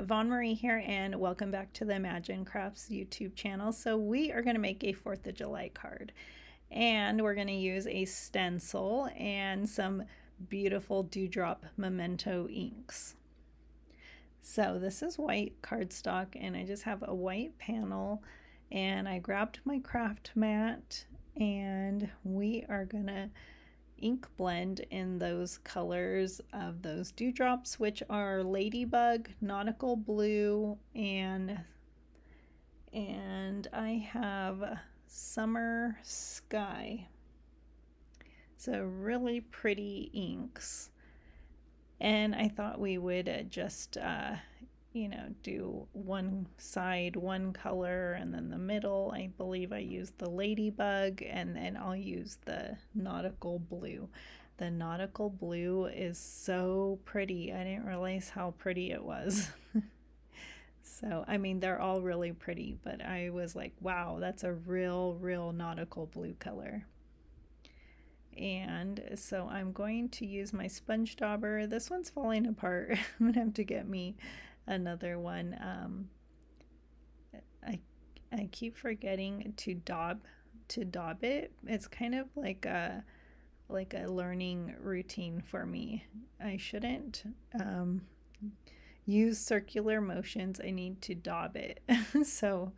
Vaughn Marie here, and welcome back to the Imagine Crafts YouTube channel. So we are going to make a 4th of July card, and we're going to use a stencil and some beautiful Dewdrop Memento inks. So this is white cardstock, and I just have a white panel, and I grabbed my craft mat, and we are going to ink blend in those colors of those dewdrops, which are ladybug, nautical blue, and I have summer sky. So really pretty inks, and I thought we would just do one side one color, and then the middle I believe I used the ladybug, and then I'll use the nautical blue. The nautical blue is so pretty. I didn't realize how pretty it was. So I mean, they're all really pretty, but I was like, wow, that's a real nautical blue color. And so I'm going to use my sponge dauber. This one's falling apart. I'm gonna have to get me another one. I keep forgetting to daub it. It's kind of like a learning routine for me. I shouldn't use circular motions. I need to daub it. So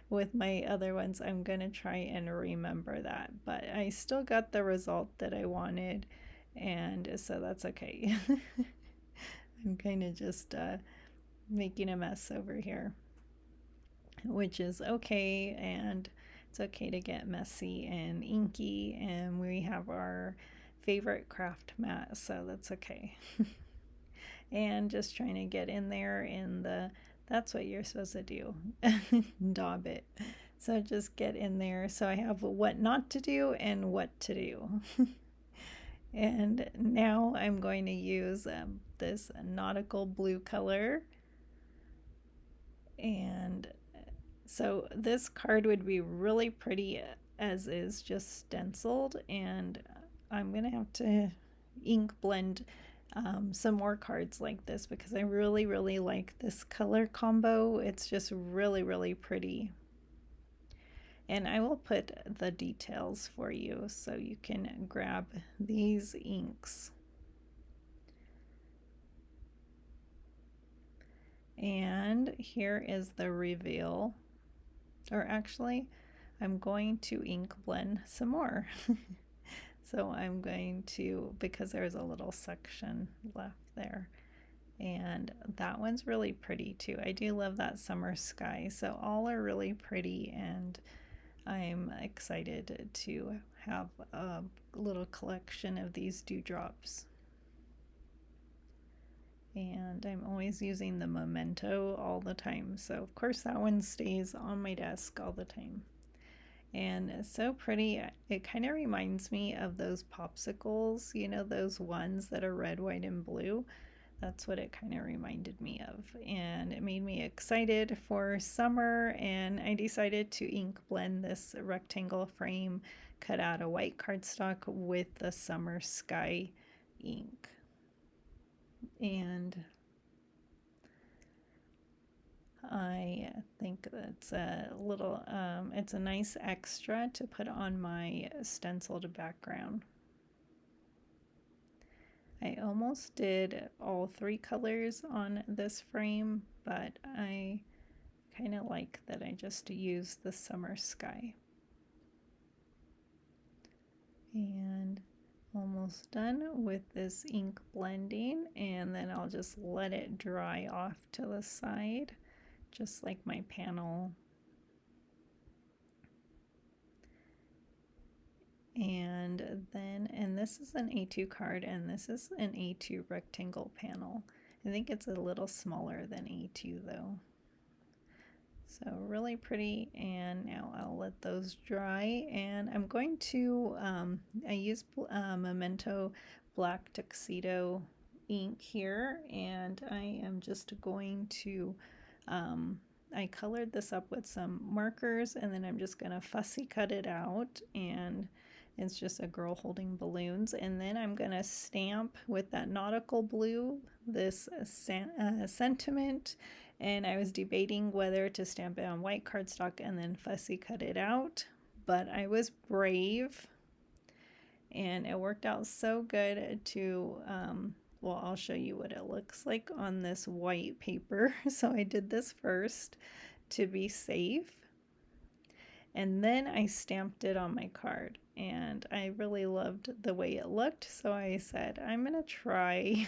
with my other ones, I'm gonna try and remember that, but I still got the result that I wanted, and so that's okay. I'm kind of just making a mess over here, which is okay, and it's okay to get messy and inky, and we have our favorite craft mat, so that's okay. And just trying to get in there in the, that's what you're supposed to do, daub it. So just get in there. So I have what not to do and what to do. And now I'm going to use this nautical blue color. And so this card would be really pretty as is, just stenciled, and I'm gonna have to ink blend some more cards like this because I really like this color combo. It's just really pretty, and I will put the details for you so you can grab these inks. And here is the reveal, or actually I'm going to ink blend some more. So I'm going to, because there's a little section left there, and that one's really pretty too. I do love that summer sky. So all are really pretty, and I'm excited to have a little collection of these dewdrops. And I'm always using the Memento all the time, so of course that one stays on my desk all the time. And it's so pretty. It kind of reminds me of those popsicles, you know, those ones that are red, white, and blue. That's what it kind of reminded me of, and it made me excited for summer, and I decided to ink blend this rectangle frame cut out of white cardstock with the summer sky ink. And I think that's a little, it's a nice extra to put on my stenciled background. I almost did all 3 colors on this frame, but I kind of like that I just used the summer sky. And almost done with this ink blending, and then I'll just let it dry off to the side, just like my panel. And then, and this is an A2 card, and this is an A2 rectangle panel. I think it's a little smaller than A2 though. So really pretty, and now I'll let those dry, and I'm going to, I use Memento Black Tuxedo ink here, and I am just going to, I colored this up with some markers, and then I'm just going to fussy cut it out, and it's just a girl holding balloons, and then I'm going to stamp with that nautical blue this sentiment And I was debating whether to stamp it on white cardstock and then fussy cut it out, but I was brave and it worked out so good to, well, I'll show you what it looks like on this white paper. So I did this first to be safe, and then I stamped it on my card, and I really loved the way it looked, so I said I'm gonna try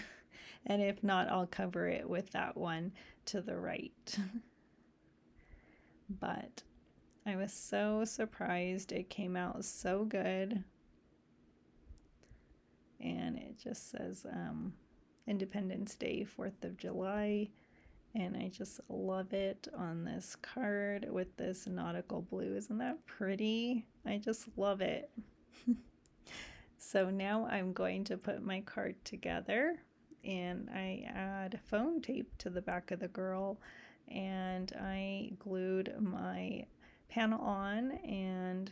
and if not, I'll cover it with that one to the right. But I was so surprised. It came out so good. And it just says Independence Day, 4th of July. And I just love it on this card with this nautical blue. Isn't that pretty? I just love it. So now I'm going to put my card together, and I add foam tape to the back of the girl, and I glued my panel on, and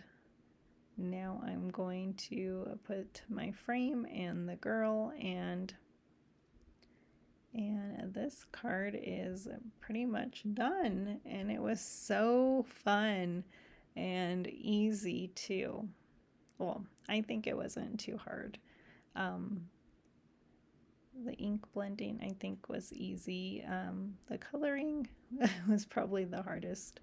now I'm going to put my frame and the girl, and this card is pretty much done, and it was so fun and easy too. Well, I think it wasn't too hard. The ink blending I think was easy. The coloring was probably the hardest,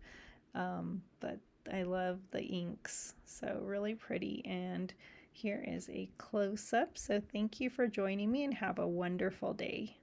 but I love the inks, so really pretty. And here is a close-up. So thank you for joining me and have a wonderful day.